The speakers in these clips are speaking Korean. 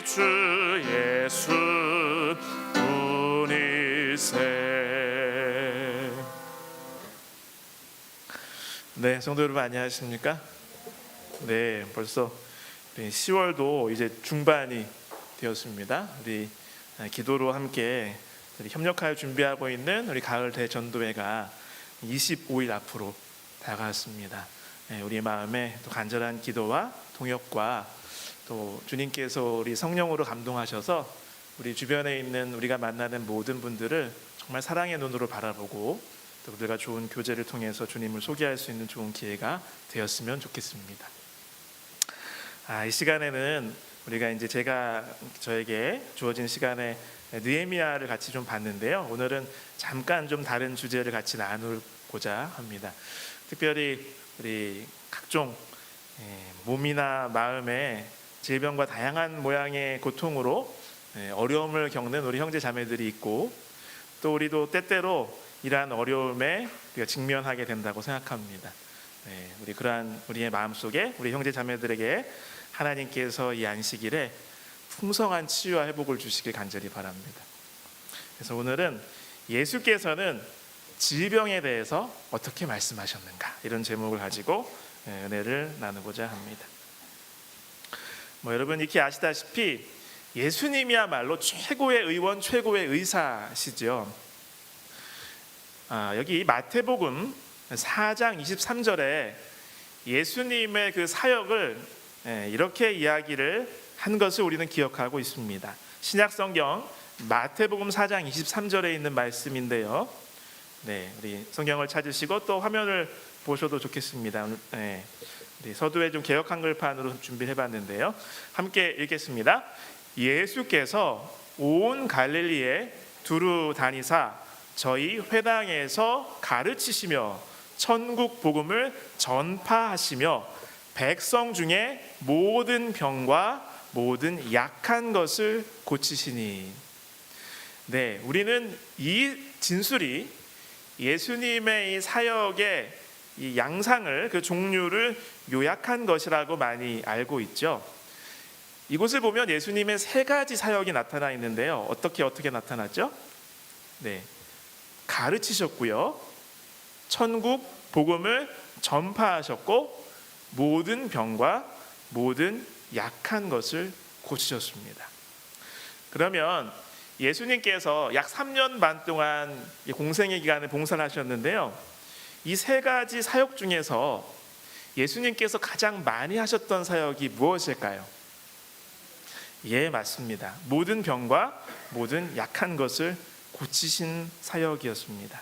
주 예수 분이세. 네, 성도 여러분 안녕하십니까? 네, 벌써 10월도 이제 중반이 되었습니다. 우리 기도로 함께 협력하여 준비하고 있는 우리 가을 대전도회가 25일 앞으로 다가왔습니다. 네, 우리 마음에 또 간절한 기도와 동역과 또 주님께서 우리 성령으로 감동하셔서 우리 주변에 있는 우리가 만나는 모든 분들을 정말 사랑의 눈으로 바라보고 또 그들과 좋은 교제를 통해서 주님을 소개할 수 있는 좋은 기회가 되었으면 좋겠습니다. 이 시간에는 우리가 이제 저에게 주어진 시간에 느헤미야를 같이 좀 봤는데요. 오늘은 잠깐 좀 다른 주제를 같이 나누고자 합니다. 특별히 우리 각종 몸이나 마음에 질병과 다양한 모양의 고통으로 어려움을 겪는 우리 형제 자매들이 있고 또 우리도 때때로 이러한 어려움에 우리가 직면하게 된다고 생각합니다. 우리 그러한 우리의 마음속에 우리 형제 자매들에게 하나님께서 이 안식일에 풍성한 치유와 회복을 주시길 간절히 바랍니다. 그래서 오늘은 예수께서는 질병에 대해서 어떻게 말씀하셨는가, 이런 제목을 가지고 은혜를 나누고자 합니다. 여러분 익히 아시다시피 예수님이야말로 최고의 의원, 최고의 의사시죠. 여기 마태복음 4장 23절에 예수님의 그 사역을 이렇게 이야기를 한 것을 우리는 기억하고 있습니다. 신약성경 마태복음 4장 23절에 있는 말씀인데요. 우리 성경을 찾으시고 또 화면을 보셔도 좋겠습니다. 우리 서두에 좀 개역 한글판으로 준비해봤는데요. 함께 읽겠습니다. 예수께서 온 갈릴리에 두루 다니사 저희 회당에서 가르치시며 천국 복음을 전파하시며 백성 중에 모든 병과 모든 약한 것을 고치시니. 우리는 이 진술이 예수님의 이 사역의 이 양상을, 그 종류를 요약한 것이라고 많이 알고 있죠. 이곳을 보면 예수님의 세 가지 사역이 나타나 있는데요. 어떻게 나타났죠? 가르치셨고요, 천국 복음을 전파하셨고, 모든 병과 모든 약한 것을 고치셨습니다. 그러면 예수님께서 약 3년 반 동안 공생의 기간에 봉사를 하셨는데요. 이 세 가지 사역 중에서 예수님께서 가장 많이 하셨던 사역이 무엇일까요? 맞습니다. 모든 병과 모든 약한 것을 고치신 사역이었습니다.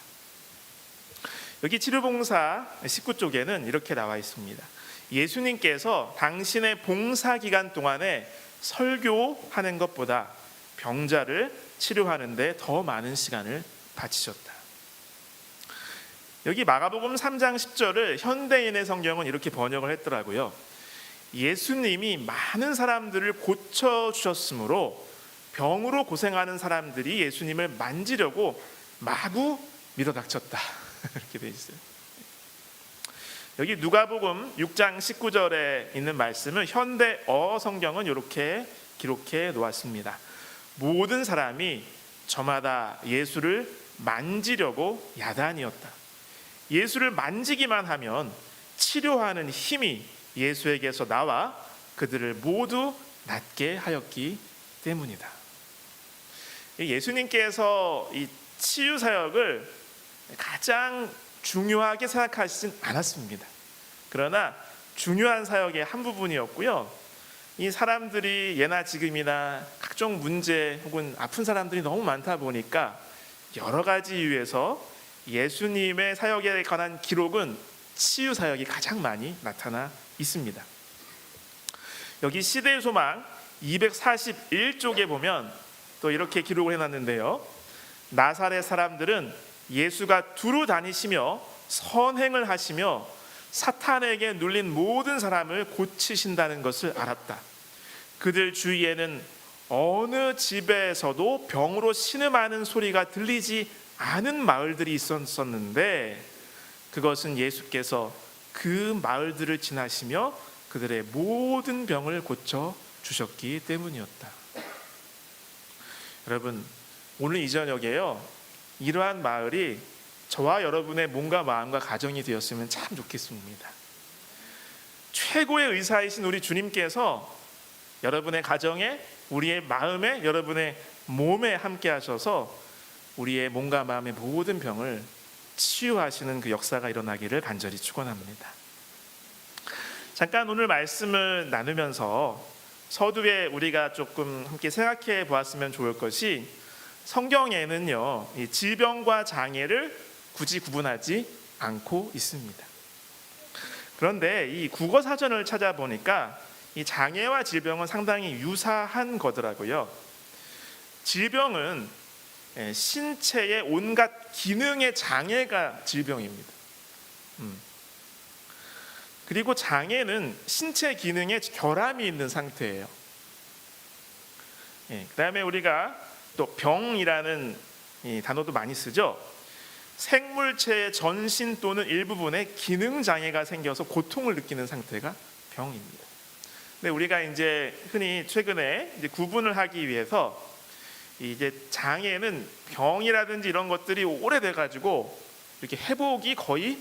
여기 치료봉사 19쪽에는 이렇게 나와 있습니다. 예수님께서 당신의 봉사 기간 동안에 설교하는 것보다 병자를 치료하는 데 더 많은 시간을 바치셨다. 여기 마가복음 3장 10절을 현대인의 성경은 이렇게 번역을 했더라고요. 예수님이 많은 사람들을 고쳐주셨으므로 병으로 고생하는 사람들이 예수님을 만지려고 마구 밀어닥쳤다. 이렇게 되어 있어요. 여기 누가복음 6장 19절에 있는 말씀은 현대어 성경은 이렇게 기록해 놓았습니다. 모든 사람이 저마다 예수를 만지려고 야단이었다. 예수를 만지기만 하면 치료하는 힘이 예수에게서 나와 그들을 모두 낫게 하였기 때문이다. 예수님께서 이 치유 사역을 가장 중요하게 생각하시진 않았습니다. 그러나 중요한 사역의 한 부분이었고요. 이 사람들이 예나 지금이나 각종 문제 혹은 아픈 사람들이 너무 많다 보니까 여러 가지 이유에서 예수님의 사역에 관한 기록은 치유 사역이 가장 많이 나타나 있습니다. 여기 시대의 소망 241쪽에 보면 또 이렇게 기록을 해놨는데요. 나사렛 사람들은 예수가 두루 다니시며 선행을 하시며 사탄에게 눌린 모든 사람을 고치신다는 것을 알았다. 그들 주위에는 어느 집에서도 병으로 신음하는 소리가 들리지 않은 마을들이 있었는데 그것은 예수께서 그 마을들을 지나시며 그들의 모든 병을 고쳐 주셨기 때문이었다. 여러분, 오늘 이 저녁에요, 이러한 마을이 저와 여러분의 몸과 마음과 가정이 되었으면 참 좋겠습니다. 최고의 의사이신 우리 주님께서 여러분의 가정에, 우리의 마음에, 여러분의 몸에 함께 하셔서 우리의 몸과 마음의 모든 병을 치유하시는 그 역사가 일어나기를 간절히 축원합니다. 잠깐 오늘 말씀을 나누면서 서두에 우리가 조금 함께 생각해 보았으면 좋을 것이, 성경에는요, 이 질병과 장애를 굳이 구분하지 않고 있습니다. 그런데 이 국어 사전을 찾아보니까 이 장애와 질병은 상당히 유사한 거더라고요. 질병은 신체의 온갖 기능의 장애가 질병입니다. 그리고 장애는 신체 기능에 결함이 있는 상태예요. 그다음에 우리가 또 병이라는 이 단어도 많이 쓰죠. 생물체의 전신 또는 일부분에 기능 장애가 생겨서 고통을 느끼는 상태가 병입니다. 근데 우리가 이제 흔히 최근에 이제 구분을 하기 위해서 이제 장애는 병이라든지 이런 것들이 오래돼 가지고 이렇게 회복이 거의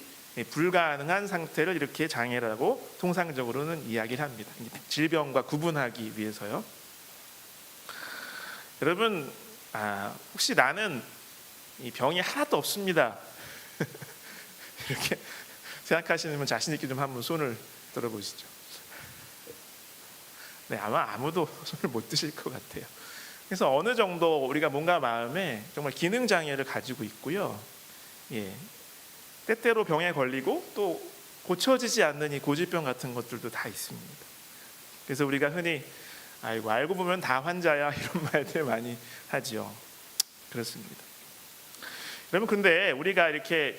불가능한 상태를 이렇게 장애라고 통상적으로는 이야기를 합니다. 질병과 구분하기 위해서요. 여러분, 혹시 나는 이 병이 하나도 없습니다, 이렇게 생각하시는 분 자신 있게 좀 한번 손을 들어보시죠. 네, 아마 아무도 손을 못 드실 것 같아요. 그래서 어느 정도 우리가 몸과 마음에 정말 기능 장애를 가지고 있고요. 때때로 병에 걸리고 또 고쳐지지 않는 이 고질병 같은 것들도 다 있습니다. 그래서 우리가 흔히 아이고 알고 보면 다 환자야, 이런 말들 많이 하죠. 그렇습니다. 여러분, 근데 우리가 이렇게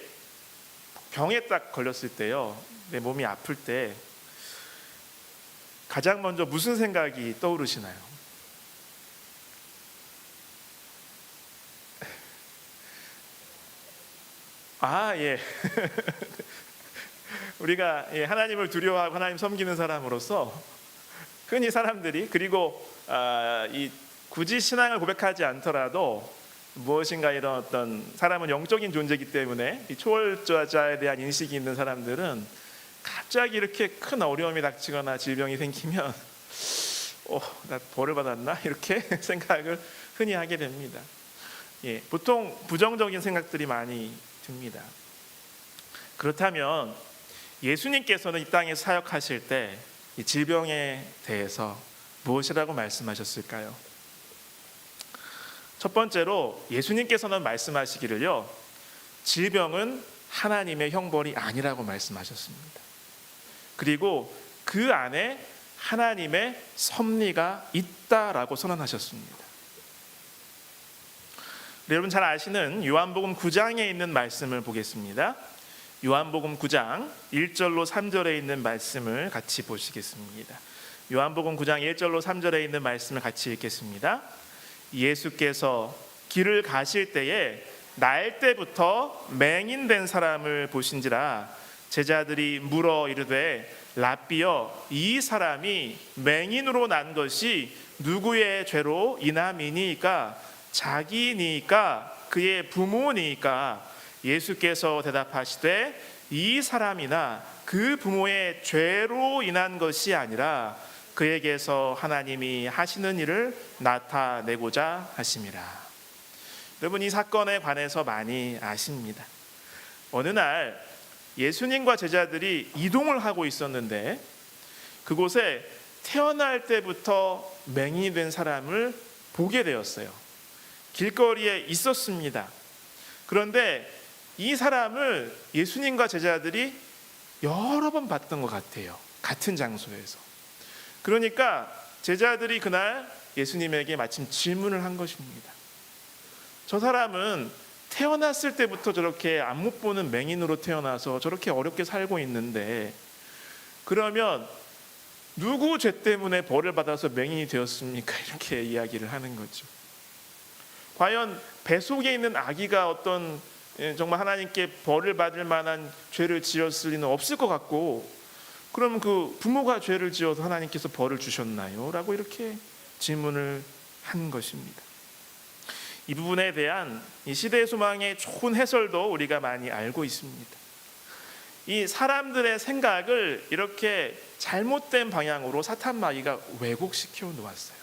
병에 딱 걸렸을 때요, 내 몸이 아플 때 가장 먼저 무슨 생각이 떠오르시나요? 예. 우리가 하나님을 두려워하고 하나님 섬기는 사람으로서 흔히 사람들이, 그리고 이 굳이 신앙을 고백하지 않더라도 무엇인가 이런 어떤, 사람은 영적인 존재이기 때문에 이 초월자에 대한 인식이 있는 사람들은 갑자기 이렇게 큰 어려움이 닥치거나 질병이 생기면 나 벌을 받았나? 이렇게 생각을 흔히 하게 됩니다. 보통 부정적인 생각들이 많이 듭니다. 그렇다면 예수님께서는 이 땅에 사역하실 때 이 질병에 대해서 무엇이라고 말씀하셨을까요? 첫 번째로 예수님께서는 말씀하시기를요, 질병은 하나님의 형벌이 아니라고 말씀하셨습니다. 그리고 그 안에 하나님의 섭리가 있다라고 선언하셨습니다. 여러분 잘 아시는 요한복음 9장에 있는 말씀을 보겠습니다. 요한복음 9장 1절로 3절에 있는 말씀을 같이 보시겠습니다. 요한복음 9장 1절로 3절에 있는 말씀을 같이 읽겠습니다. 예수께서 길을 가실 때에 날 때부터 맹인된 사람을 보신지라 제자들이 물어 이르되 랍비여, 이 사람이 맹인으로 난 것이 누구의 죄로 인함이니까? 자기니까 그의 부모니까? 예수께서 대답하시되 이 사람이나 그 부모의 죄로 인한 것이 아니라 그에게서 하나님이 하시는 일을 나타내고자 하심이라. 여러분, 이 사건에 관해서 많이 아십니다. 어느 날 예수님과 제자들이 이동을 하고 있었는데 그곳에 태어날 때부터 맹인이 된 사람을 보게 되었어요. 길거리에 있었습니다. 그런데 이 사람을 예수님과 제자들이 여러 번 봤던 것 같아요. 같은 장소에서. 그러니까 제자들이 그날 예수님에게 마침 질문을 한 것입니다. 저 사람은 태어났을 때부터 저렇게 안 못 보는 맹인으로 태어나서 저렇게 어렵게 살고 있는데, 그러면 누구 죄 때문에 벌을 받아서 맹인이 되었습니까? 이렇게 이야기를 하는 거죠. 과연 뱃속에 있는 아기가 어떤 정말 하나님께 벌을 받을 만한 죄를 지었을 리는 없을 것 같고, 그럼 그 부모가 죄를 지어서 하나님께서 벌을 주셨나요? 라고 이렇게 질문을 한 것입니다. 이 부분에 대한 이 시대의 소망의 좋은 해설도 우리가 많이 알고 있습니다. 이 사람들의 생각을 이렇게 잘못된 방향으로 사탄 마귀가 왜곡시켜 놓았어요.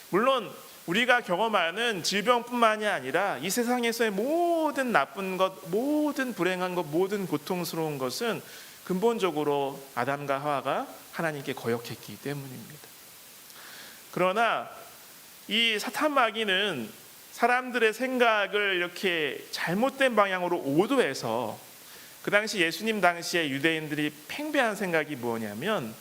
물론 우리가 경험하는 질병뿐만이 아니라 이 세상에서의 모든 나쁜 것, 모든 불행한 것, 모든 고통스러운 것은 근본적으로 아담과 하와가 하나님께 거역했기 때문입니다. 그러나 이 사탄 마귀는 사람들의 생각을 이렇게 잘못된 방향으로 오도해서 그 당시 예수님 당시에 유대인들이 팽배한 생각이 뭐냐면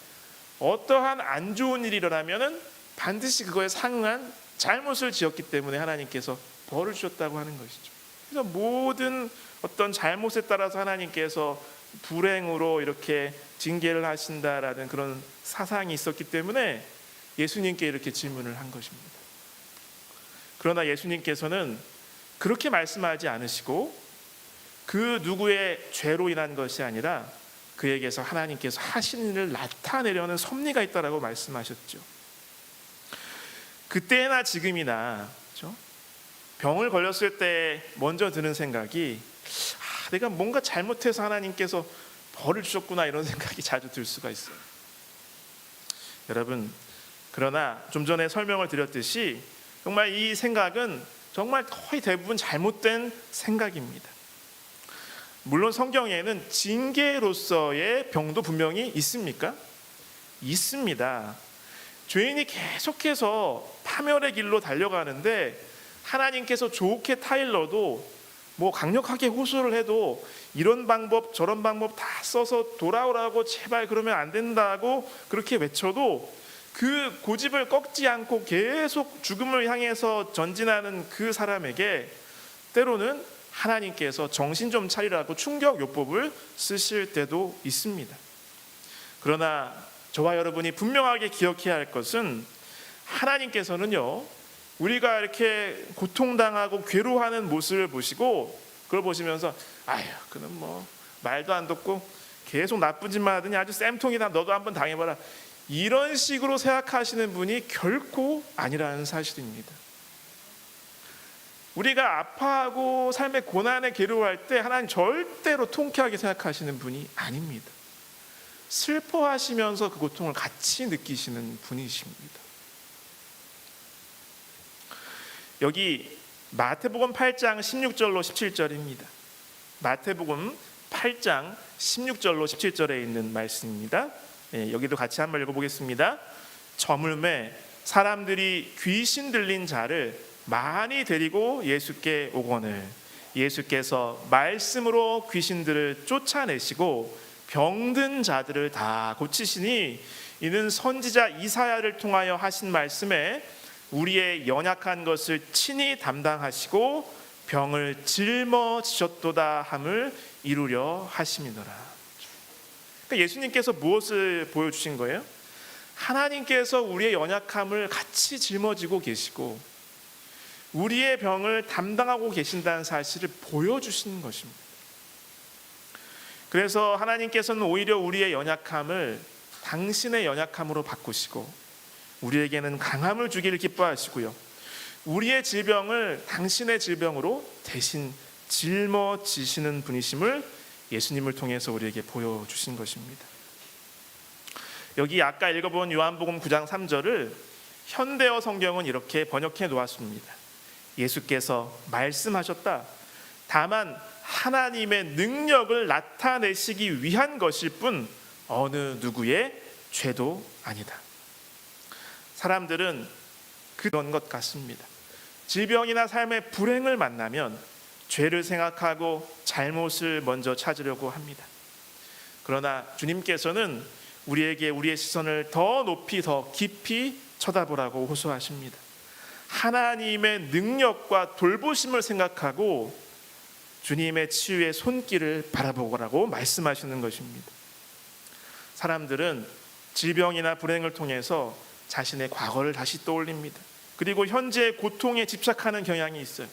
어떠한 안 좋은 일이 일어나면은 반드시 그거에 상응한 잘못을 지었기 때문에 하나님께서 벌을 주셨다고 하는 것이죠. 그래서 모든 어떤 잘못에 따라서 하나님께서 불행으로 이렇게 징계를 하신다라는 그런 사상이 있었기 때문에 예수님께 이렇게 질문을 한 것입니다. 그러나 예수님께서는 그렇게 말씀하지 않으시고 그 누구의 죄로 인한 것이 아니라 그에게서 하나님께서 하신 일을 나타내려는 섭리가 있다라고 말씀하셨죠. 그때나 지금이나 그렇죠? 병을 걸렸을 때 먼저 드는 생각이 내가 뭔가 잘못해서 하나님께서 벌을 주셨구나 이런 생각이 자주 들 수가 있어요. 여러분, 그러나 좀 전에 설명을 드렸듯이 정말 이 생각은 정말 거의 대부분 잘못된 생각입니다. 물론 성경에는 징계로서의 병도 분명히 있습니까? 있습니다. 죄인이 계속해서 파멸의 길로 달려가는데 하나님께서 좋게 타일러도 뭐 강력하게 호소를 해도 이런 방법 저런 방법 다 써서 돌아오라고 제발 그러면 안 된다고 그렇게 외쳐도 그 고집을 꺾지 않고 계속 죽음을 향해서 전진하는 그 사람에게 때로는 하나님께서 정신 좀 차리라고 충격요법을 쓰실 때도 있습니다. 그러나 저와 여러분이 분명하게 기억해야 할 것은 하나님께서는요 우리가 이렇게 고통당하고 괴로워하는 모습을 보시고 그걸 보시면서 아휴 그는 뭐 말도 안 듣고 계속 나쁜 짓만 하더니 아주 쌤통이다 너도 한번 당해봐라 이런 식으로 생각하시는 분이 결코 아니라는 사실입니다. 우리가 아파하고 삶의 고난에 괴로워할 때 하나님 절대로 통쾌하게 생각하시는 분이 아닙니다. 슬퍼하시면서 그 고통을 같이 느끼시는 분이십니다. 여기 마태복음 8장 16절로 17절입니다. 마태복음 8장 16절로 17절에 있는 말씀입니다. 여기도 같이 한번 읽어보겠습니다. 저물매 사람들이 귀신 들린 자를 많이 데리고 예수께 오거늘 예수께서 말씀으로 귀신들을 쫓아내시고 병든 자들을 다 고치시니 이는 선지자 이사야를 통하여 하신 말씀에 우리의 연약한 것을 친히 담당하시고 병을 짊어지셨도다 함을 이루려 하심이더라. 그러니까 예수님께서 무엇을 보여주신 거예요? 하나님께서 우리의 연약함을 같이 짊어지고 계시고 우리의 병을 담당하고 계신다는 사실을 보여주시는 것입니다. 그래서 하나님께서는 오히려 우리의 연약함을 당신의 연약함으로 바꾸시고 우리에게는 강함을 주기를 기뻐하시고요 우리의 질병을 당신의 질병으로 대신 짊어지시는 분이심을 예수님을 통해서 우리에게 보여주신 것입니다. 여기 아까 읽어본 요한복음 9장 3절을 현대어 성경은 이렇게 번역해 놓았습니다. 예수께서 말씀하셨다. 다만 하나님의 능력을 나타내시기 위한 것일 뿐 어느 누구의 죄도 아니다. 사람들은 그런 것 같습니다. 질병이나 삶의 불행을 만나면 죄를 생각하고 잘못을 먼저 찾으려고 합니다. 그러나 주님께서는 우리에게 우리의 시선을 더 높이 더 깊이 쳐다보라고 호소하십니다. 하나님의 능력과 돌보심을 생각하고 주님의 치유의 손길을 바라보라고 말씀하시는 것입니다. 사람들은 질병이나 불행을 통해서 자신의 과거를 다시 떠올립니다. 그리고 현재의 고통에 집착하는 경향이 있어요.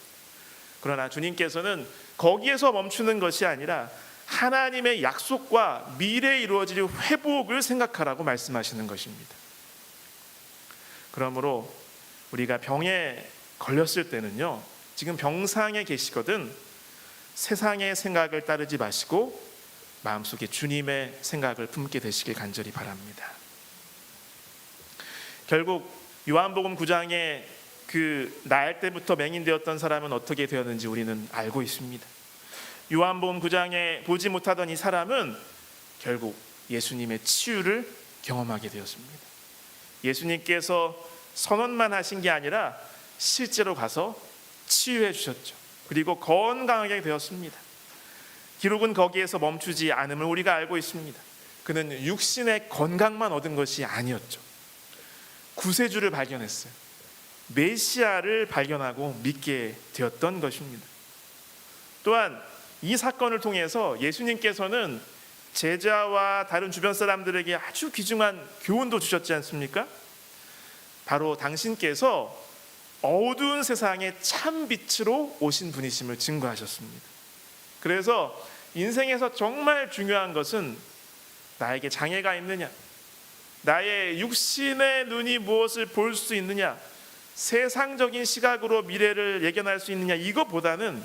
그러나 주님께서는 거기에서 멈추는 것이 아니라 하나님의 약속과 미래에 이루어질 회복을 생각하라고 말씀하시는 것입니다. 그러므로 우리가 병에 걸렸을 때는요, 지금 병상에 계시거든 세상의 생각을 따르지 마시고 마음속에 주님의 생각을 품게 되시길 간절히 바랍니다. 결국 요한복음 9장에 그 나을 때부터 맹인되었던 사람은 어떻게 되었는지 우리는 알고 있습니다. 요한복음 9장에 보지 못하던 이 사람은 결국 예수님의 치유를 경험하게 되었습니다. 예수님께서 선언만 하신 게 아니라 실제로 가서 치유해 주셨죠. 그리고 건강하게 되었습니다. 기록은 거기에서 멈추지 않음을 우리가 알고 있습니다. 그는 육신의 건강만 얻은 것이 아니었죠. 구세주를 발견했어요. 메시아를 발견하고 믿게 되었던 것입니다. 또한 이 사건을 통해서 예수님께서는 제자와 다른 주변 사람들에게 아주 귀중한 교훈도 주셨지 않습니까? 바로 당신께서 어두운 세상의 참 빛으로 오신 분이심을 증거하셨습니다. 그래서 인생에서 정말 중요한 것은 나에게 장애가 있느냐, 나의 육신의 눈이 무엇을 볼 수 있느냐, 세상적인 시각으로 미래를 예견할 수 있느냐, 이것보다는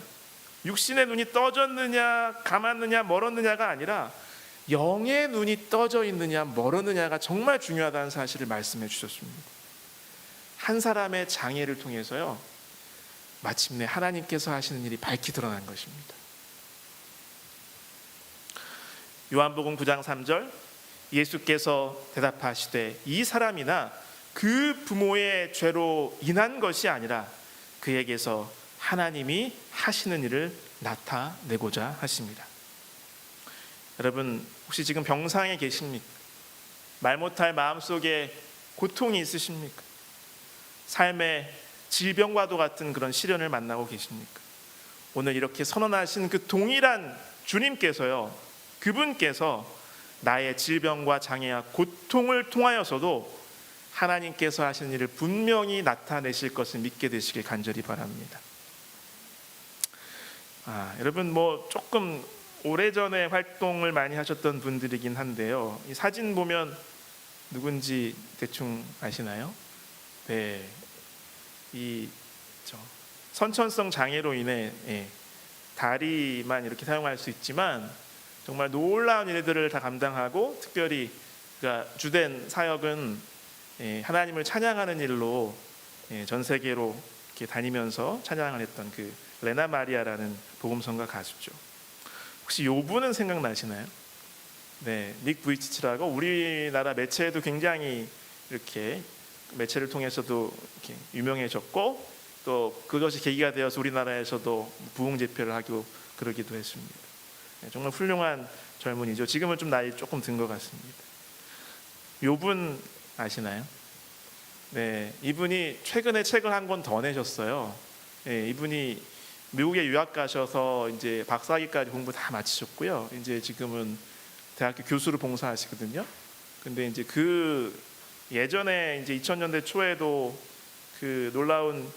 육신의 눈이 떠졌느냐 감았느냐 멀었느냐가 아니라 영의 눈이 떠져 있느냐 멀었느냐가 정말 중요하다는 사실을 말씀해 주셨습니다. 한 사람의 장애를 통해서요, 마침내 하나님께서 하시는 일이 밝히 드러난 것입니다. 요한복음 9장 3절, 예수께서 대답하시되 이 사람이나 그 부모의 죄로 인한 것이 아니라 그에게서 하나님이 하시는 일을 나타내고자 하십니다. 여러분, 혹시 지금 병상에 계십니까? 말 못할 마음속에 고통이 있으십니까? 삶의 질병과도 같은 그런 시련을 만나고 계십니까? 오늘 이렇게 선언하신 그 동일한 주님께서요, 그분께서 나의 질병과 장애와 고통을 통하여서도 하나님께서 하시는 일을 분명히 나타내실 것을 믿게 되시길 간절히 바랍니다. 여러분 조금 오래전에 활동을 많이 하셨던 분들이긴 한데요, 이 사진 보면 누군지 대충 아시나요? 네, 선천성 장애로 인해 다리만 이렇게 사용할 수 있지만 정말 놀라운 일들을 다 감당하고, 특별히 그러니까 주된 사역은 하나님을 찬양하는 일로 전 세계로 이렇게 다니면서 찬양을 했던 그 레나 마리아라는 복음성가 가수죠. 혹시 요 분은 생각나시나요? 네, 닉 부이치치라고 우리나라 매체에도 굉장히 이렇게 매체를 통해서도 이렇게 유명해졌고, 또 그것이 계기가 되어서 우리나라에서도 부흥 제표를 하고 그러기도 했습니다. 정말 훌륭한 젊은이죠. 지금은 좀 나이 조금 든 것 같습니다. 요 분 아시나요? 네, 이분이 최근에 책을 한 권 더 내셨어요. 네, 이분이 미국에 유학 가셔서 이제 박사학위까지 공부 다 마치셨고요. 이제 지금은 대학교 교수로 봉사하시거든요. 근데 이제 그 예전에 이제 2000년대 초에도 그 놀라운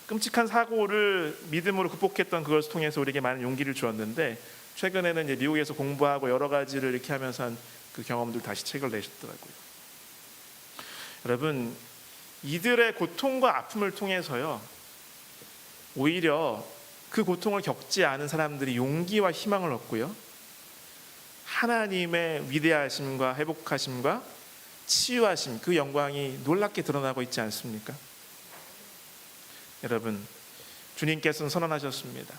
끔찍한 사고를 믿음으로 극복했던 그것을 통해서 우리에게 많은 용기를 주었는데, 최근에는 이제 미국에서 공부하고 여러 가지를 이렇게 하면서 한 그 경험들 다시 책을 내셨더라고요. 여러분, 이들의 고통과 아픔을 통해서요, 오히려 그 고통을 겪지 않은 사람들이 용기와 희망을 얻고요, 하나님의 위대하심과 회복하심과 치유하심, 그 영광이 놀랍게 드러나고 있지 않습니까? 여러분, 주님께서는 선언하셨습니다.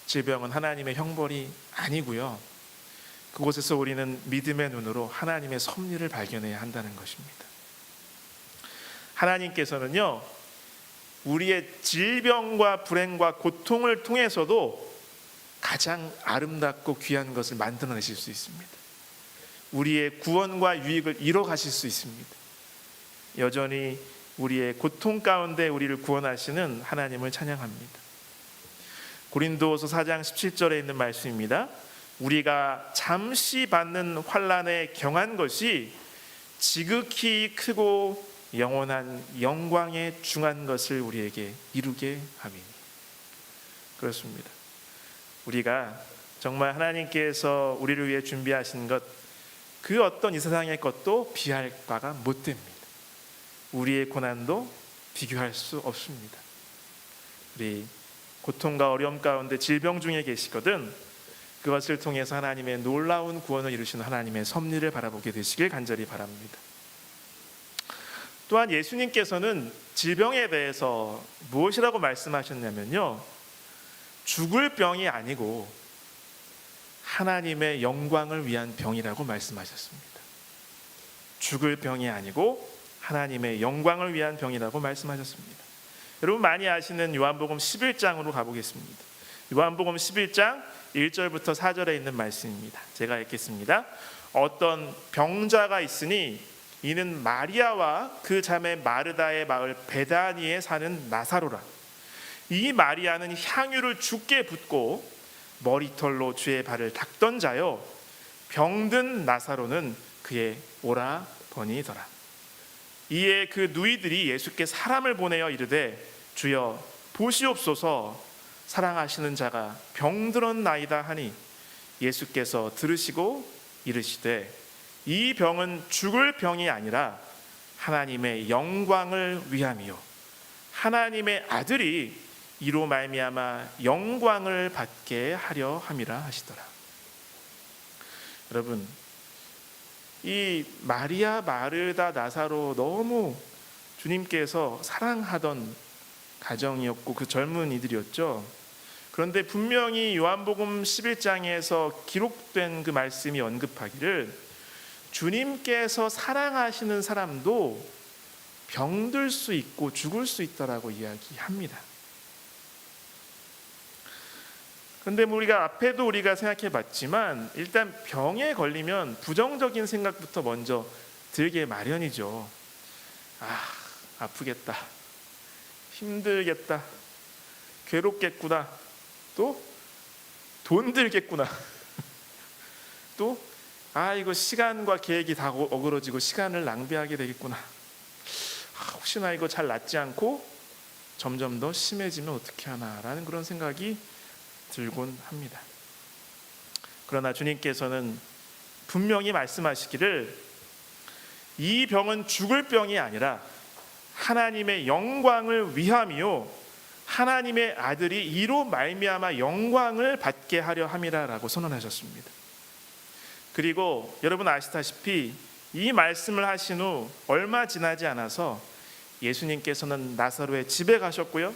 질병은 하나님의 형벌이 아니고요, 그곳에서 우리는 믿음의 눈으로 하나님의 섭리를 발견해야 한다는 것입니다. 하나님께서는요, 우리의 질병과 불행과 고통을 통해서도 가장 아름답고 귀한 것을 만들어내실 수 있습니다. 우리의 구원과 유익을 이뤄 가실 수 있습니다. 여전히 우리의 고통 가운데 우리를 구원하시는 하나님을 찬양합니다. 고린도후서 4장 17절에 있는 말씀입니다. 우리가 잠시 받는 환난에 경한 것이 지극히 크고 영원한 영광에 중한 것을 우리에게 이루게 함이니. 그렇습니다. 우리가 정말 하나님께서 우리를 위해 준비하신 것, 그 어떤 이 세상의 것도 비할 바가 못 됩니다. 우리의 고난도 비교할 수 없습니다. 우리 고통과 어려움 가운데 질병 중에 계시거든 그것을 통해서 하나님의 놀라운 구원을 이루시는 하나님의 섭리를 바라보게 되시길 간절히 바랍니다. 또한 예수님께서는 질병에 대해서 무엇이라고 말씀하셨냐면요, 죽을 병이 아니고 하나님의 영광을 위한 병이라고 말씀하셨습니다. 죽을 병이 아니고 하나님의 영광을 위한 병이라고 말씀하셨습니다. 여러분 많이 아시는 요한복음 11장으로 가보겠습니다. 요한복음 11장 1절부터 4절에 있는 말씀입니다. 제가 읽겠습니다. 어떤 병자가 있으니 이는 마리아와 그 자매 마르다의 마을 베다니에 사는 나사로라. 이 마리아는 향유를 주께 붓고 머리털로 주의 발을 닦던 자요, 병든 나사로는 그의 오라버니더라. 이에 그 누이들이 예수께 사람을 보내어 이르되 주여 보시옵소서, 사랑하시는 자가 병들었나이다 하니 예수께서 들으시고 이르시되 이 병은 죽을 병이 아니라 하나님의 영광을 위함이요 하나님의 아들이 이로 말미암아 영광을 받게 하려 함이라 하시더라. 여러분, 이 마리아, 마르다, 나사로 너무 주님께서 사랑하던 가정이었고 그 젊은이들이었죠. 그런데 분명히 요한복음 11장에서 기록된 그 말씀이 언급하기를 주님께서 사랑하시는 사람도 병들 수 있고 죽을 수 있다라고 이야기합니다. 그런데 우리가 앞에도 우리가 생각해 봤지만 일단 병에 걸리면 부정적인 생각부터 먼저 들게 마련이죠. 아프겠다, 힘들겠다, 괴롭겠구나, 또 돈 들겠구나, 또 이거 시간과 계획이 다 어그러지고 시간을 낭비하게 되겠구나, 혹시나 이거 잘 낫지 않고 점점 더 심해지면 어떻게 하나라는 그런 생각이 들곤 합니다. 그러나 주님께서는 분명히 말씀하시기를 이 병은 죽을 병이 아니라 하나님의 영광을 위함이요 하나님의 아들이 이로 말미암아 영광을 받게 하려 함이라라고 선언하셨습니다. 그리고 여러분 아시다시피 이 말씀을 하신 후 얼마 지나지 않아서 예수님께서는 나사로의 집에 가셨고요,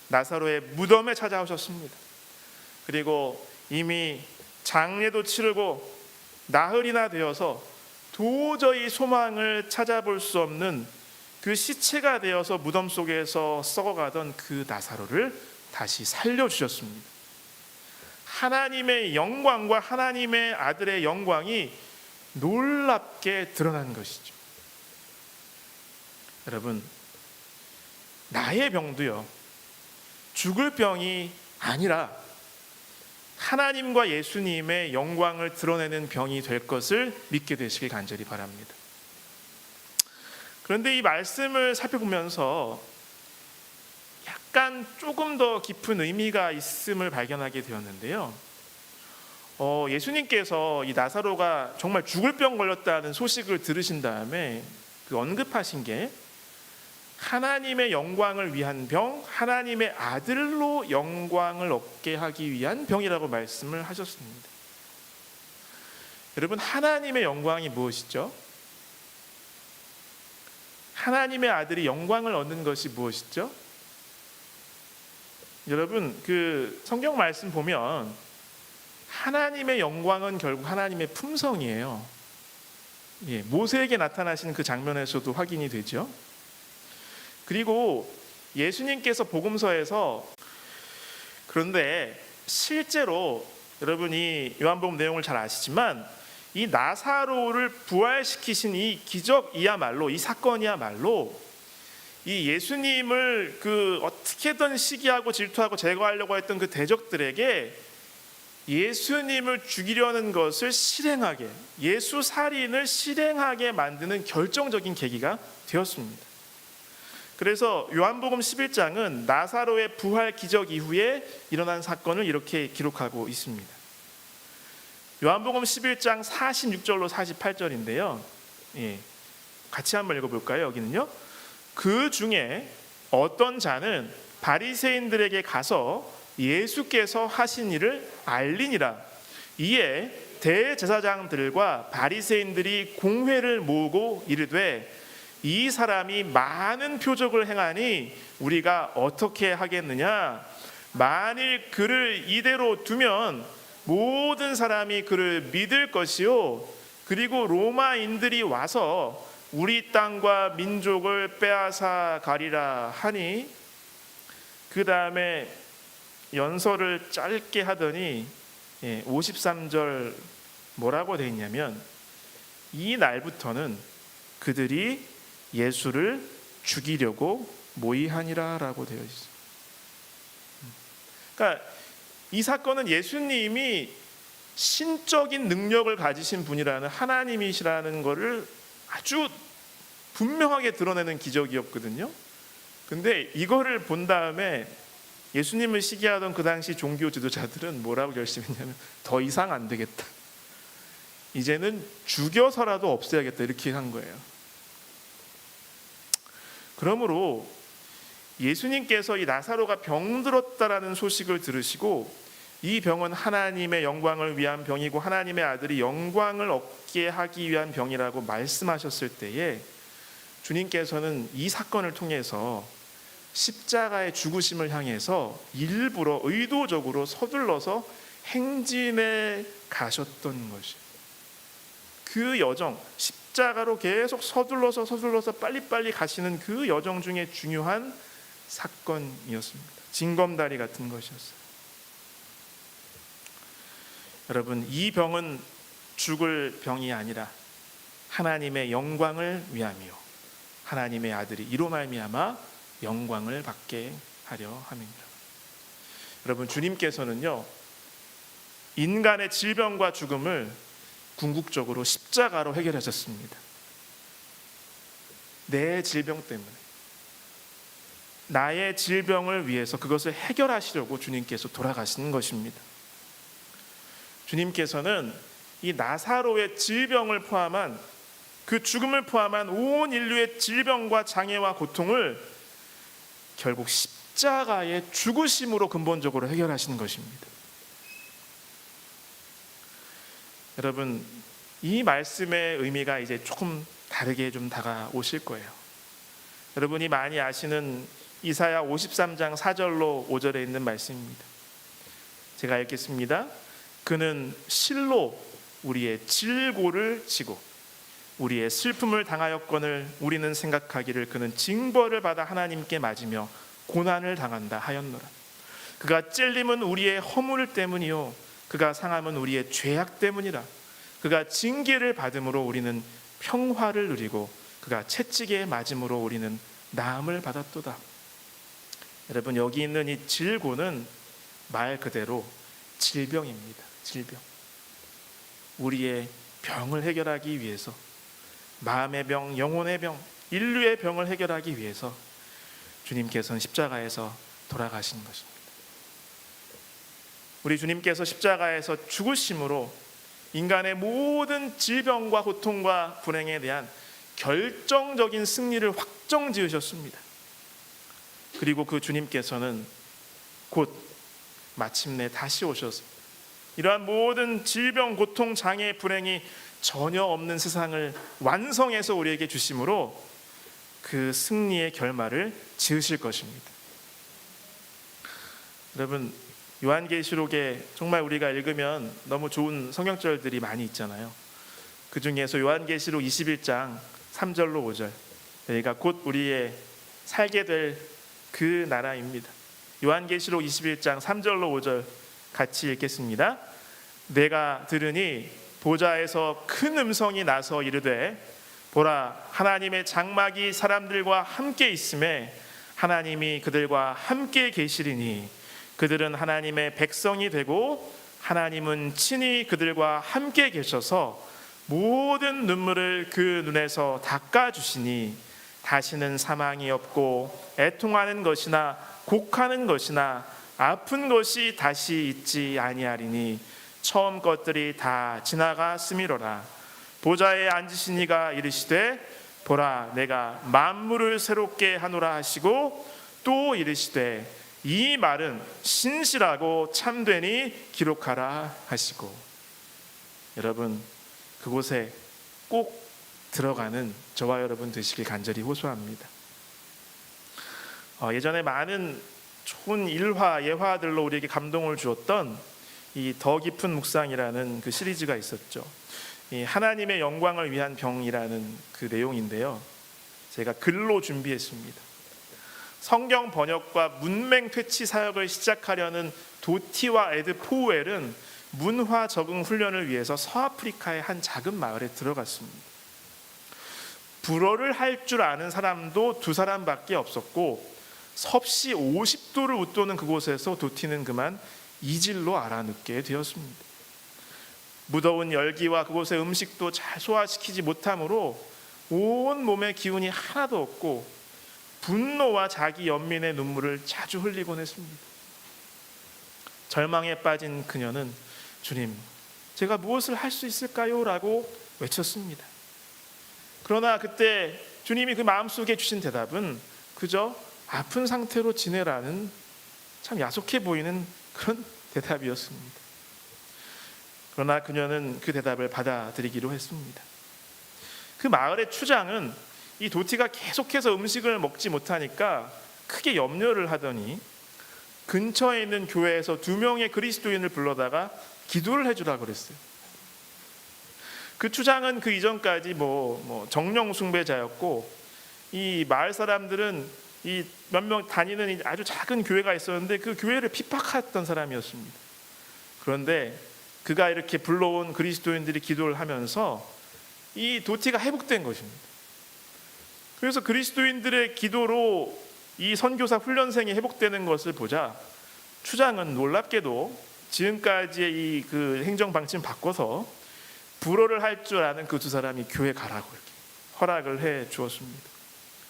나사로의 무덤에 찾아오셨습니다. 그리고 이미 장례도 치르고 나흘이나 되어서 도저히 소망을 찾아볼 수 없는 그 시체가 되어서 무덤 속에서 썩어가던 그 나사로를 다시 살려주셨습니다. 하나님의 영광과 하나님의 아들의 영광이 놀랍게 드러난 것이죠. 여러분, 나의 병도요 죽을 병이 아니라 하나님과 예수님의 영광을 드러내는 병이 될 것을 믿게 되시길 간절히 바랍니다. 그런데 이 말씀을 살펴보면서 약간 조금 더 깊은 의미가 있음을 발견하게 되었는데요. 예수님께서 이 나사로가 정말 죽을 병 걸렸다는 소식을 들으신 다음에 그 언급하신 게 하나님의 영광을 위한 병, 하나님의 아들로 영광을 얻게 하기 위한 병이라고 말씀을 하셨습니다. 여러분, 하나님의 영광이 무엇이죠? 하나님의 아들이 영광을 얻는 것이 무엇이죠? 여러분, 그 성경 말씀 보면 하나님의 영광은 결국 하나님의 품성이에요. 모세에게 나타나시는 그 장면에서도 확인이 되죠. 그리고 예수님께서 복음서에서, 그런데 실제로 여러분이 요한복음 내용을 잘 아시지만 이 나사로를 부활시키신 이 기적이야말로, 이 사건이야말로 이 예수님을 그 어떻게든 시기하고 질투하고 제거하려고 했던 그 대적들에게 예수님을 죽이려는 것을 실행하게, 예수 살인을 실행하게 만드는 결정적인 계기가 되었습니다. 그래서 요한복음 11장은 나사로의 부활 기적 이후에 일어난 사건을 이렇게 기록하고 있습니다. 요한복음 11장 46절로 48절인데요. 같이 한번 읽어볼까요? 여기는요. 그 중에 어떤 자는 바리새인들에게 가서 예수께서 하신 일을 알리니라. 이에 대제사장들과 바리새인들이 공회를 모으고 이르되 이 사람이 많은 표적을 행하니 우리가 어떻게 하겠느냐? 만일 그를 이대로 두면 모든 사람이 그를 믿을 것이요, 그리고 로마인들이 와서 우리 땅과 민족을 빼앗아 가리라 하니, 그 다음에 연설을 짧게 하더니 53절 뭐라고 되어 있냐면, 이 날부터는 그들이 예수를 죽이려고 모의하니라 라고 되어 있어요. 그러니까 이 사건은 예수님이 신적인 능력을 가지신 분이라는, 하나님이시라는 것을 아주 분명하게 드러내는 기적이었거든요. 근데 이거를 본 다음에 예수님을 시기하던 그 당시 종교 지도자들은 뭐라고 결심했냐면, 더 이상 안 되겠다, 이제는 죽여서라도 없애야겠다, 이렇게 한 거예요. 그러므로 예수님께서 이 나사로가 병들었다라는 소식을 들으시고, 이 병은 하나님의 영광을 위한 병이고 하나님의 아들이 영광을 얻게 하기 위한 병이라고 말씀하셨을 때에, 주님께서는 이 사건을 통해서 십자가의 죽으심을 향해서 일부러 의도적으로 서둘러서 행진해 가셨던 것이에요. 그 여정, 십자가로 계속 서둘러서 빨리빨리 가시는 그 여정 중에 중요한 사건이었습니다. 징검다리 같은 것이었어요. 여러분, 이 병은 죽을 병이 아니라 하나님의 영광을 위함이요, 하나님의 아들이 이로 말미암아 영광을 받게 하려 함입니다. 여러분, 주님께서는요, 인간의 질병과 죽음을 궁극적으로 십자가로 해결하셨습니다. 내 질병 때문에, 나의 질병을 위해서 그것을 해결하시려고 주님께서 돌아가시는 것입니다. 주님께서는 이 나사로의 질병을 포함한, 그 죽음을 포함한 온 인류의 질병과 장애와 고통을 결국 십자가의 죽으심으로 근본적으로 해결하시는 것입니다. 여러분, 이 말씀의 의미가 이제 조금 다르게 좀 다가오실 거예요. 여러분이 많이 아시는 이사야 53장 4절로 5절에 있는 말씀입니다. 제가 읽겠습니다. 그는 실로 우리의 질고를 지고 우리의 슬픔을 당하였거늘 우리는 생각하기를 그는 징벌을 받아 하나님께 맞으며 고난을 당한다 하였노라. 그가 찔림은 우리의 허물 때문이요 그가 상함은 우리의 죄악 때문이라. 그가 징계를 받음으로 우리는 평화를 누리고 그가 채찍에 맞음으로 우리는 나음을 받았도다. 여러분, 여기 있는 이 질고는 말 그대로 질병입니다. 질병. 우리의 병을 해결하기 위해서, 마음의 병, 영혼의 병, 인류의 병을 해결하기 위해서 주님께서는 십자가에서 돌아가신 것입니다. 우리 주님께서 십자가에서 죽으심으로 인간의 모든 질병과 고통과 불행에 대한 결정적인 승리를 확정 지으셨습니다. 그리고 그 주님께서는 곧 마침내 다시 오셔서 이러한 모든 질병, 고통, 장애, 불행이 전혀 없는 세상을 완성해서 우리에게 주심으로 그 승리의 결말을 지으실 것입니다. 여러분, 요한계시록에 정말 우리가 읽으면 너무 좋은 성경절들이 많이 있잖아요. 그 중에서 요한계시록 21장 3절로 5절, 여기가 곧 우리의 살게 될 그 나라입니다. 요한계시록 21장 3절로 5절 같이 읽겠습니다. 내가 들으니 보좌에서 큰 음성이 나서 이르되 보라, 하나님의 장막이 사람들과 함께 있음에 하나님이 그들과 함께 계시리니 그들은 하나님의 백성이 되고 하나님은 친히 그들과 함께 계셔서 모든 눈물을 그 눈에서 닦아주시니 다시는 사망이 없고 애통하는 것이나 곡하는 것이나 아픈 것이 다시 있지 아니하리니 처음 것들이 다 지나갔음이로라. 보좌에 앉으신 이가 이르시되 보라 내가 만물을 새롭게 하노라 하시고 또 이르시되 이 말은 신실하고 참되니 기록하라 하시고. 여러분, 그곳에 꼭 들어가는 저와 여러분 되시길 간절히 호소합니다. 예전에 많은 좋은 일화 예화들로 우리에게 감동을 주었던 이 더 깊은 묵상이라는 그 시리즈가 있었죠. 이 하나님의 영광을 위한 병이라는 그 내용인데요, 제가 글로 준비했습니다. 성경 번역과 문맹 퇴치 사역을 시작하려는 도티와 에드 포우엘은 문화 적응 훈련을 위해서 서아프리카의 한 작은 마을에 들어갔습니다. 불어를 할 줄 아는 사람도 2사람밖에 없었고 섭씨 50도를 웃도는 그곳에서 도티는 그만 이질로 알아눕게 되었습니다. 무더운 열기와 그곳의 음식도 잘 소화시키지 못하므로 온 몸의 기운이 하나도 없고 분노와 자기 연민의 눈물을 자주 흘리곤 했습니다. 절망에 빠진 그녀는 주님, 제가 무엇을 할 수 있을까요? 라고 외쳤습니다. 그러나 그때 주님이 그 마음속에 주신 대답은 그저 아픈 상태로 지내라는 참 야속해 보이는 그런 대답이었습니다. 그러나 그녀는 그 대답을 받아들이기로 했습니다. 그 마을의 추장은 이 도티가 계속해서 음식을 먹지 못하니까 크게 염려를 하더니 근처에 있는 교회에서 2명의 그리스도인을 불러다가 기도를 해주라고 그랬어요. 그 추장은 그 이전까지 정령 숭배자였고 이 마을 사람들은 이 몇 명 다니는 아주 작은 교회가 있었는데 그 교회를 핍박했던 사람이었습니다. 그런데 그가 이렇게 불러온 그리스도인들이 기도를 하면서 이 도티가 회복된 것입니다. 그래서 그리스도인들의 기도로 이 선교사 훈련생이 회복되는 것을 보자 추장은 놀랍게도 지금까지의 이 그 행정 방침을 바꿔서 불어를 할 줄 아는 그 2사람이 교회 가라고 이렇게 허락을 해 주었습니다.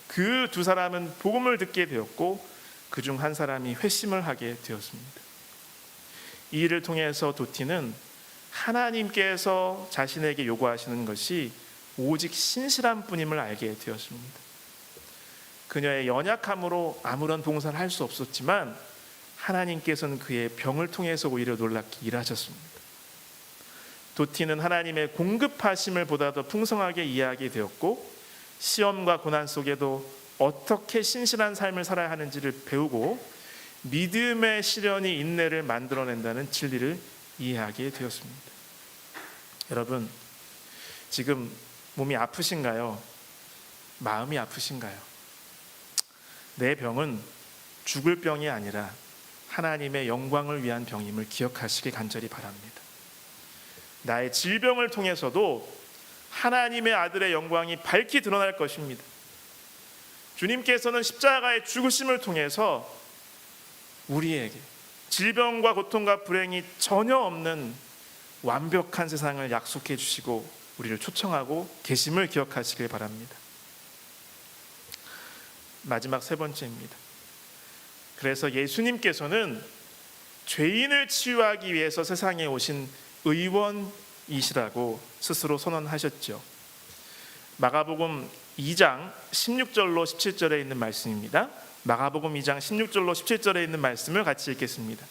그 2사람은 복음을 듣게 되었고 그중 한 사람이 회심을 하게 되었습니다. 이 일을 통해서 도티는 하나님께서 자신에게 요구하시는 것이 오직 신실한 뿐임을 알게 되었습니다. 그녀의 연약함으로 아무런 봉사를 할 수 없었지만 하나님께서는 그의 병을 통해서 오히려 놀랍게 일하셨습니다. 도티는 하나님의 공급하심을 보다 더 풍성하게 이해하게 되었고 시험과 고난 속에도 어떻게 신실한 삶을 살아야 하는지를 배우고 믿음의 시련이 인내를 만들어낸다는 진리를 이해하게 되었습니다. 여러분, 지금 몸이 아프신가요? 마음이 아프신가요? 내 병은 죽을 병이 아니라 하나님의 영광을 위한 병임을 기억하시길 간절히 바랍니다. 나의 질병을 통해서도 하나님의 아들의 영광이 밝히 드러날 것입니다. 주님께서는 십자가의 죽으심을 통해서 우리에게 질병과 고통과 불행이 전혀 없는 완벽한 세상을 약속해 주시고 우리를 초청하고 계심을 기억하시길 바랍니다. 마지막 3번째입니다. 그래서 예수님께서는 죄인을 치유하기 위해서 세상에 오신 의원이시라고 스스로 선언하셨죠. 마가복음 2장 16절로 17절에 있는 말씀입니다. 마가복음 2장 16절로 17절에 있는 말씀을 같이 읽겠습니다.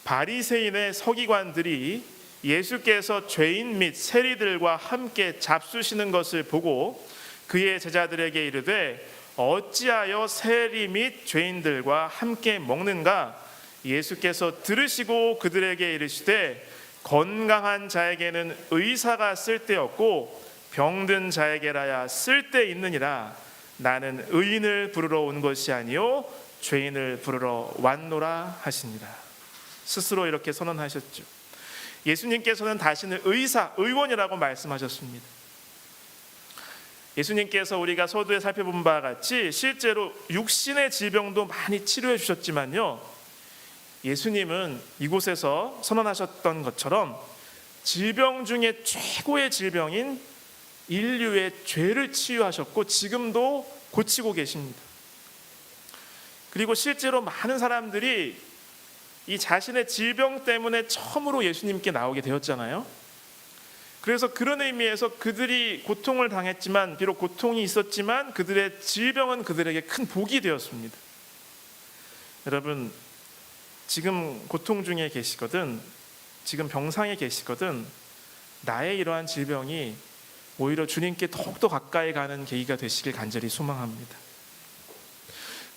바리새인의 서기관들이 예수께서 죄인 및 세리들과 함께 잡수시는 것을 보고 그의 제자들에게 이르되 어찌하여 세리 및 죄인들과 함께 먹는가? 예수께서 들으시고 그들에게 이르시되 건강한 자에게는 의사가 쓸데없고 병든 자에게라야 쓸데있느니라. 나는 의인을 부르러 온 것이 아니요 죄인을 부르러 왔노라 하시니라. 스스로 이렇게 선언하셨죠. 예수님께서는 다시는 의원이라고 말씀하셨습니다. 예수님께서 우리가 서두에 살펴본 바와 같이 실제로 육신의 질병도 많이 치료해 주셨지만요, 예수님은 이곳에서 선언하셨던 것처럼 질병 중에 최고의 질병인 인류의 죄를 치유하셨고 지금도 고치고 계십니다. 그리고 실제로 많은 사람들이 이 자신의 질병 때문에 처음으로 예수님께 나오게 되었잖아요. 그래서 그런 의미에서 그들이 고통을 당했지만, 비록 고통이 있었지만 그들의 질병은 그들에게 큰 복이 되었습니다. 여러분, 지금 고통 중에 계시거든, 지금 병상에 계시거든, 나의 이러한 질병이 오히려 주님께 더욱더 가까이 가는 계기가 되시길 간절히 소망합니다.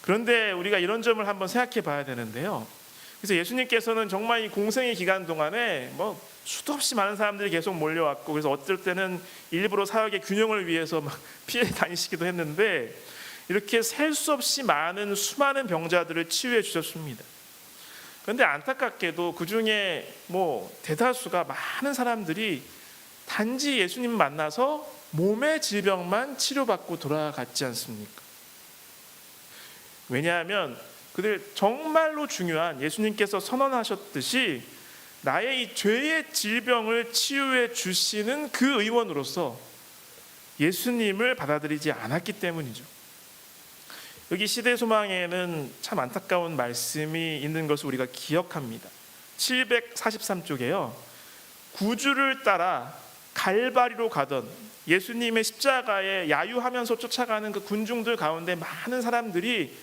그런데 우리가 이런 점을 한번 생각해 봐야 되는데요. 그래서 예수님께서는 정말 이 공생의 기간 동안에 수도 없이 많은 사람들이 계속 몰려왔고, 그래서 어떨 때는 일부러 사역의 균형을 위해서 막 피해 다니시기도 했는데, 이렇게 셀 수 없이 많은 수많은 병자들을 치유해 주셨습니다. 그런데 안타깝게도 그 중에 대다수가, 많은 사람들이 단지 예수님 만나서 몸의 질병만 치료받고 돌아갔지 않습니까? 왜냐하면 그들 정말로 중요한, 예수님께서 선언하셨듯이 나의 이 죄의 질병을 치유해 주시는 그 의원으로서 예수님을 받아들이지 않았기 때문이죠. 여기 시대소망에는 참 안타까운 말씀이 있는 것을 우리가 기억합니다. 743쪽에요. 구주를 따라 갈바리로 가던 예수님의 십자가에 야유하면서 쫓아가는 그 군중들 가운데 많은 사람들이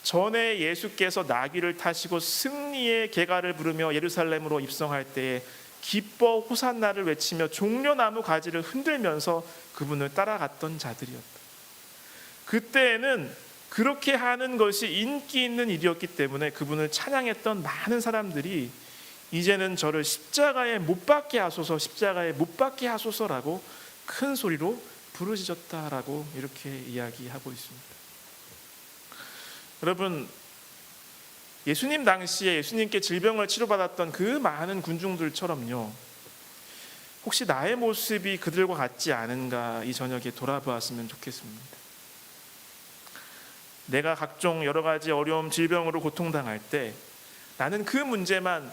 전에 예수께서 나귀를 타시고 승리의 계가를 부르며 예루살렘으로 입성할 때에 기뻐 호산나를 외치며 종려나무 가지를 흔들면서 그분을 따라갔던 자들이었다. 그때에는 그렇게 하는 것이 인기 있는 일이었기 때문에 그분을 찬양했던 많은 사람들이 이제는 저를 십자가에 못 박게 하소서, 십자가에 못 박게 하소서라고 큰 소리로 부르짖었다라고 이렇게 이야기하고 있습니다. 여러분, 예수님 당시에 예수님께 질병을 치료받았던 그 많은 군중들처럼요, 혹시 나의 모습이 그들과 같지 않은가 이 저녁에 돌아보았으면 좋겠습니다. 내가 각종 여러 가지 어려움, 질병으로 고통당할 때 나는 그 문제만,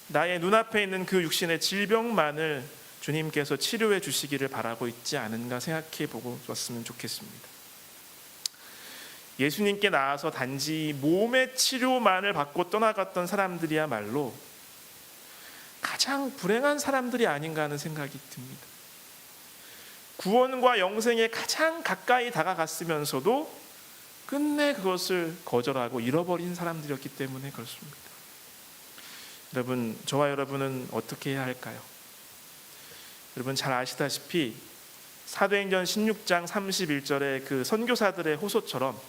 나의 눈앞에 있는 그 육신의 질병만을 주님께서 치료해 주시기를 바라고 있지 않은가 생각해 보고 왔으면 좋겠습니다. 예수님께 나와서 단지 몸의 치료만을 받고 떠나갔던 사람들이야말로 가장 불행한 사람들이 아닌가 하는 생각이 듭니다. 구원과 영생에 가장 가까이 다가갔으면서도 끝내 그것을 거절하고 잃어버린 사람들이었기 때문에 그렇습니다. 여러분, 저와 여러분은 어떻게 해야 할까요? 여러분 잘 아시다시피 사도행전 16장 31절의 그 선교사들의 호소처럼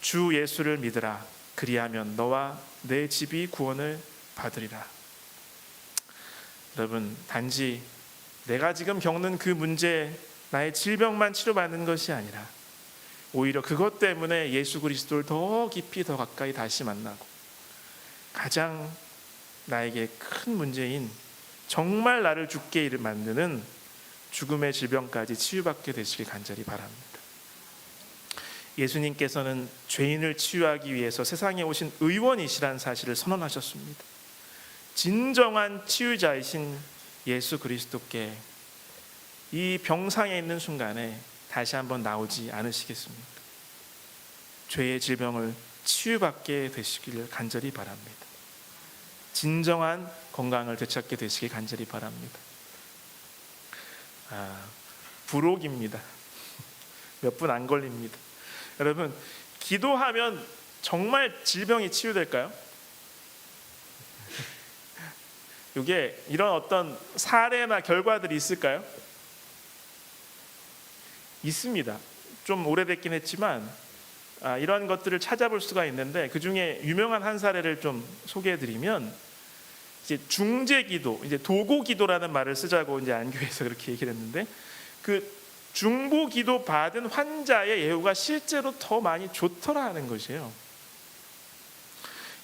주 예수를 믿으라, 그리하면 너와 내 집이 구원을 받으리라. 여러분, 단지 내가 지금 겪는 그 문제, 나의 질병만 치료받는 것이 아니라 오히려 그것 때문에 예수 그리스도를 더 깊이 더 가까이 다시 만나고 가장 나에게 큰 문제인 정말 나를 죽게 만드는 죽음의 질병까지 치유받게 되시길 간절히 바랍니다. 예수님께서는 죄인을 치유하기 위해서 세상에 오신 의원이시라는 사실을 선언하셨습니다. 진정한 치유자이신 예수 그리스도께 이 병상에 있는 순간에 다시 한번 나오지 않으시겠습니까? 죄의 질병을 치유받게 되시기를 간절히 바랍니다. 진정한 건강을 되찾게 되시길 간절히 바랍니다. 부록입니다. 몇 분 안 걸립니다. 여러분, 기도하면 정말 질병이 치유될까요? 이게 이런 어떤 사례나 결과들이 있을까요? 있습니다. 좀 오래됐긴 했지만 이런 것들을 찾아볼 수가 있는데, 그 중에 유명한 한 사례를 좀 소개해드리면, 이제 중재기도, 이제 도고기도라는 말을 쓰자고 이제 안교에서 그렇게 얘기를 했는데, 그 중보기도 받은 환자의 예후가 실제로 더 많이 좋더라는 것이에요.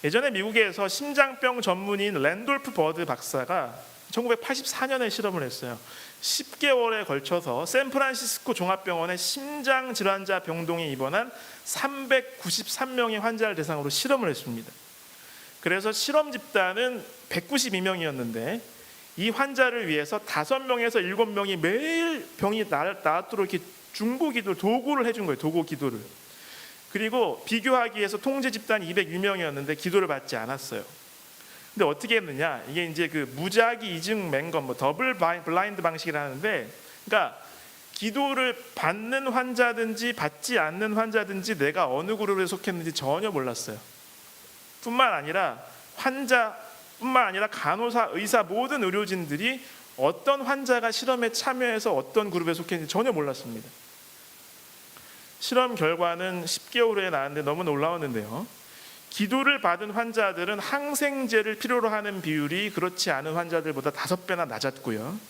예전에 미국에서 심장병 전문의인 랜돌프 버드 박사가 1984년에 실험을 했어요. 10개월에 걸쳐서 샌프란시스코 종합병원의 심장질환자 병동에 입원한 393명의 환자를 대상으로 실험을 했습니다. 그래서 실험 집단은 192명이었는데 이 환자를 위해서 5명에서 7명이 매일 병이 나았도록 이렇게 중보기도 도구를 해준 거예요. 도고기도를. 그리고 비교하기 위해서 통제 집단 202명이었는데 기도를 받지 않았어요. 근데 어떻게 했느냐? 이게 이제 그 무작위 이중 맹검, 뭐 더블 블라인드 방식이라는데, 그러니까 기도를 받는 환자든지 받지 않는 환자든지 내가 어느 그룹에 속했는지 전혀 몰랐어요. 뿐만 아니라 환자뿐만 아니라 간호사, 의사, 모든 의료진들이 어떤 환자가 실험에 참여해서 어떤 그룹에 속했는지 전혀 몰랐습니다. 실험 결과는 10개월 후에 나왔는데 너무 놀라웠는데요. 기도를 받은 환자들은 항생제를 필요로 하는 비율이 그렇지 않은 환자들보다 5배나 낮았고요.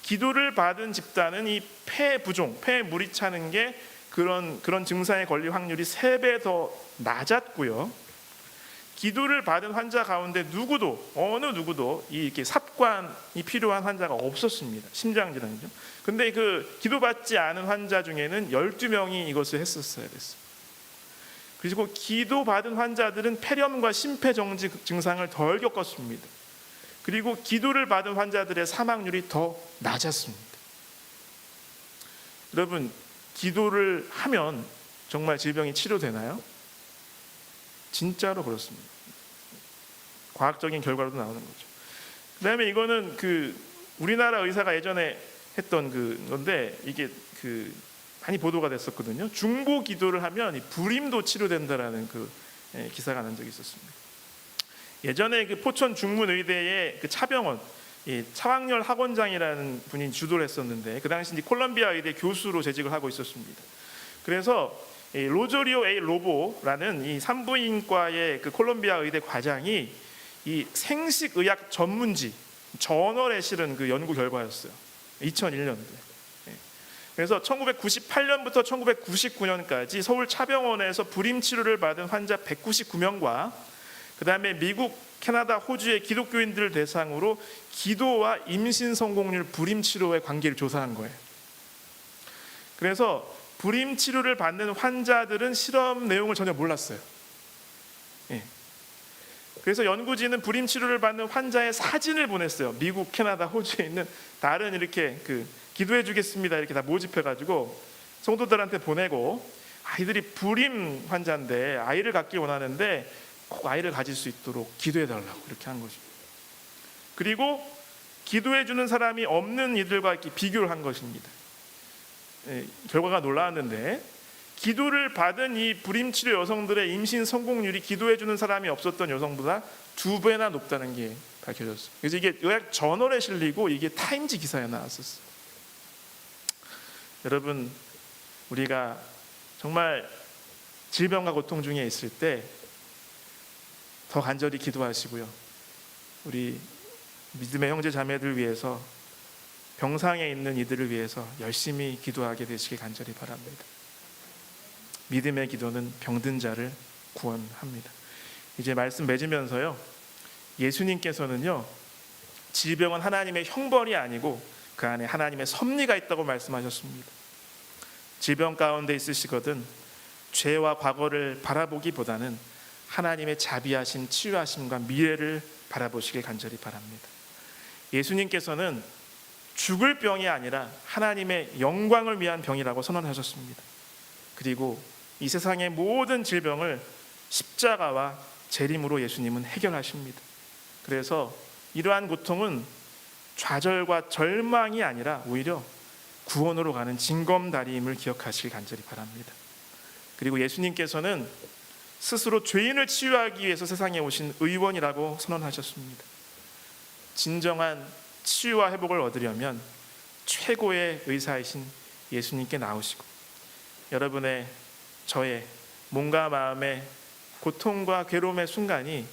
기도를 받은 집단은 이 폐 부종, 폐에 물이 차는 게 그런 증상에 걸릴 확률이 3배 더 낮았고요. 기도를 받은 환자 가운데 어느 누구도 이렇게 삽관이 필요한 환자가 없었습니다. 심장 질환이죠. 근데 그 기도받지 않은 환자 중에는 12명이 이것을 했었어야 됐어요. 그리고 기도받은 환자들은 폐렴과 심폐정지 증상을 덜 겪었습니다. 그리고 기도를 받은 환자들의 사망률이 더 낮았습니다. 여러분, 기도를 하면 정말 질병이 치료되나요? 진짜로 그렇습니다. 과학적인 결과로도 나오는 거죠. 그다음에 이거는 그 우리나라 의사가 예전에 했던 건데 이게 많이 보도가 됐었거든요. 중보 기도를 하면 불임도 치료된다라는 기사가 난 적이 있었습니다. 예전에 포천 중문의대의 차병원 차왕렬 학원장이라는 분이 주도를 했었는데 그 당시 콜롬비아 의대 교수로 재직을 하고 있었습니다. 그래서 로조리오 A 로보라는 이 산부인과의 콜롬비아 의대 과장이 이 생식의학 전문지 저널에 실은 연구 결과였어요. 2001년도에. 그래서 1998년부터 1999년까지 서울 차병원에서 불임 치료를 받은 환자 199명과 그 다음에 미국, 캐나다, 호주의 기독교인들을 대상으로 기도와 임신 성공률 불임 치료의 관계를 조사한 거예요. 그래서 불임 치료를 받는 환자들은 실험 내용을 전혀 몰랐어요. 그래서 연구진은 불임 치료를 받는 환자의 사진을 보냈어요. 미국, 캐나다, 호주에 있는 다른 이렇게 기도해 주겠습니다 이렇게 다 모집해가지고 성도들한테 보내고, 아이들이 불임 환자인데 아이를 갖기 원하는데 꼭 아이를 가질 수 있도록 기도해 달라고 이렇게 한 거죠. 그리고 기도해 주는 사람이 없는 이들과 이렇게 비교를 한 것입니다. 결과가 놀라웠는데 기도를 받은 이 불임 치료 여성들의 임신 성공률이 기도해 주는 사람이 없었던 여성보다 2배나 높다는 게 밝혀졌어요. 그래서 이게 의학 저널에 실리고 이게 타임지 기사에 나왔었어요. 여러분, 우리가 정말 질병과 고통 중에 있을 때 더 간절히 기도하시고요. 우리 믿음의 형제 자매들 위해서, 병상에 있는 이들을 위해서 열심히 기도하게 되시길 간절히 바랍니다. 믿음의 기도는 병든 자를 구원합니다. 이제 말씀 맺으면서요, 예수님께서는요, 질병은 하나님의 형벌이 아니고 그 안에 하나님의 섭리가 있다고 말씀하셨습니다. 질병 가운데 있으시거든 죄와 과거를 바라보기보다는 하나님의 자비하신 치유하심과 미래를 바라보시길 간절히 바랍니다. 예수님께서는 죽을 병이 아니라 하나님의 영광을 위한 병이라고 선언하셨습니다. 그리고 이 세상의 모든 질병을 십자가와 재림으로 예수님은 해결하십니다. 그래서 이러한 고통은 좌절과 절망이 아니라 오히려 구원으로 가는 징검다리임을 기억하시길 간절히 바랍니다. 그리고 예수님께서는 스스로 죄인을 치유하기 위해서 세상에 오신 의원이라고 선언하셨습니다. 진정한 치유와 회복을 얻으려면 최고의 의사이신 예수님께 나오시고, 여러분의 저의 몸과 마음의 고통과 괴로움의 순간이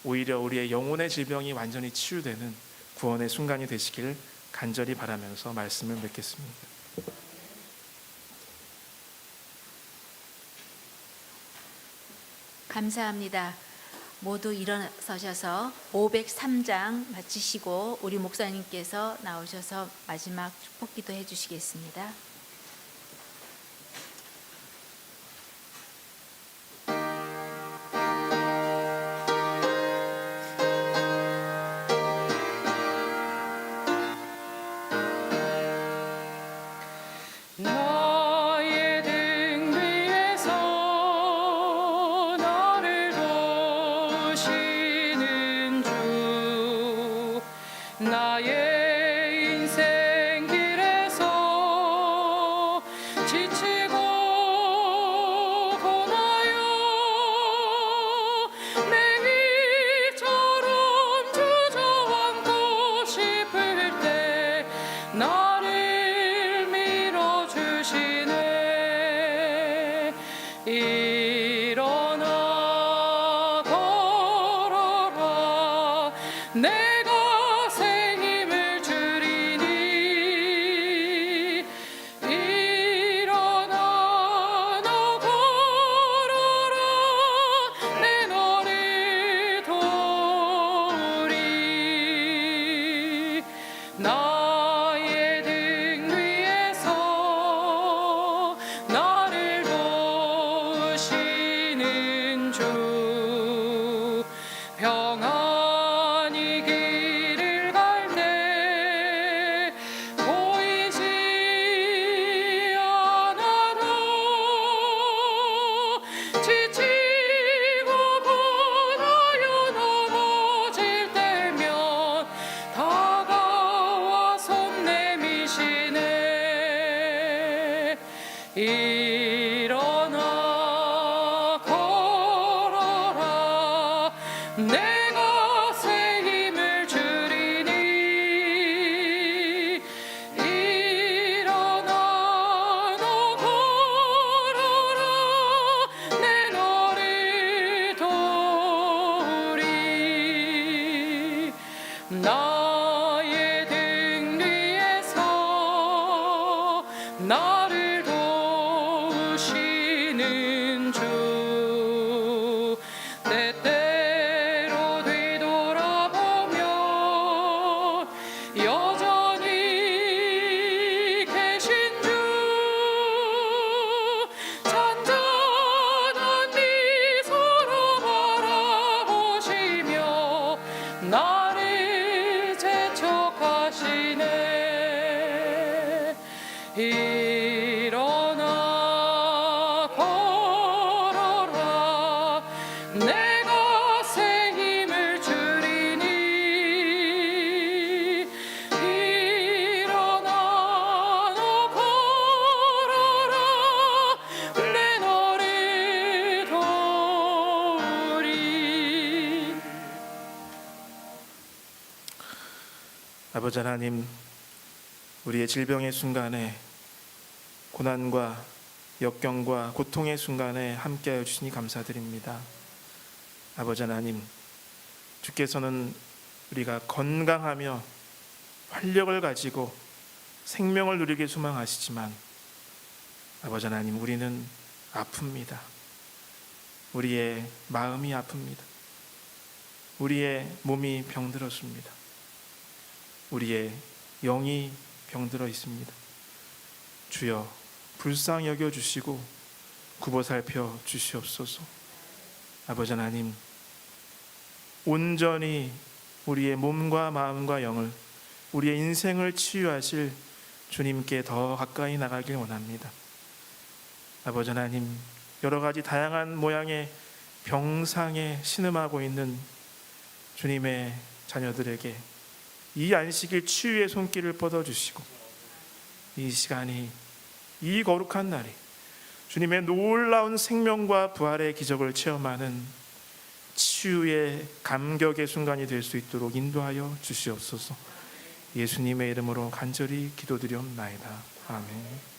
오히려 우리의 영혼의 질병이 완전히 치유되는 구원의 순간이 되시길 간절히 바라면서 말씀을 맺겠습니다. 감사합니다. 모두 일어서셔서 503장 마치시고 우리 목사님께서 나오셔서 마지막 축복기도 해주시겠습니다. 나의 등 위에서 너를 보시는 내가 새 힘을 주리니 일어나 너 걸어라 내 너를 도우리 나의 등 뒤에서 나를 도우시는 주 때때로 뒤돌아보면 여전히 계신 주 잔잔한 미소로 바라보시며 나를 재촉하시네 일어나 걸어라 내가 새 힘을 주리니 일어나 너 걸어라 내 너를 도우리. 아버지 하나님, 우리의 질병의 순간에 고난과 역경과 고통의 순간에 함께하여 주시니 감사드립니다. 아버지 하나님, 주께서는 우리가 건강하며 활력을 가지고 생명을 누리게 소망하시지만 아버지 하나님, 우리는 아픕니다. 우리의 마음이 아픕니다. 우리의 몸이 병들었습니다. 우리의 영이 병들어 있습니다. 주여 불쌍히 여겨 주시고 굽어 살펴 주시옵소서. 아버지 하나님, 온전히 우리의 몸과 마음과 영을, 우리의 인생을 치유하실 주님께 더 가까이 나가길 원합니다. 아버지 하나님, 여러 가지 다양한 모양의 병상에 신음하고 있는 주님의 자녀들에게 이 안식일 치유의 손길을 뻗어주시고 이 시간이, 이 거룩한 날이 주님의 놀라운 생명과 부활의 기적을 체험하는 치유의 감격의 순간이 될 수 있도록 인도하여 주시옵소서. 예수님의 이름으로 간절히 기도드리옵나이다. 아멘.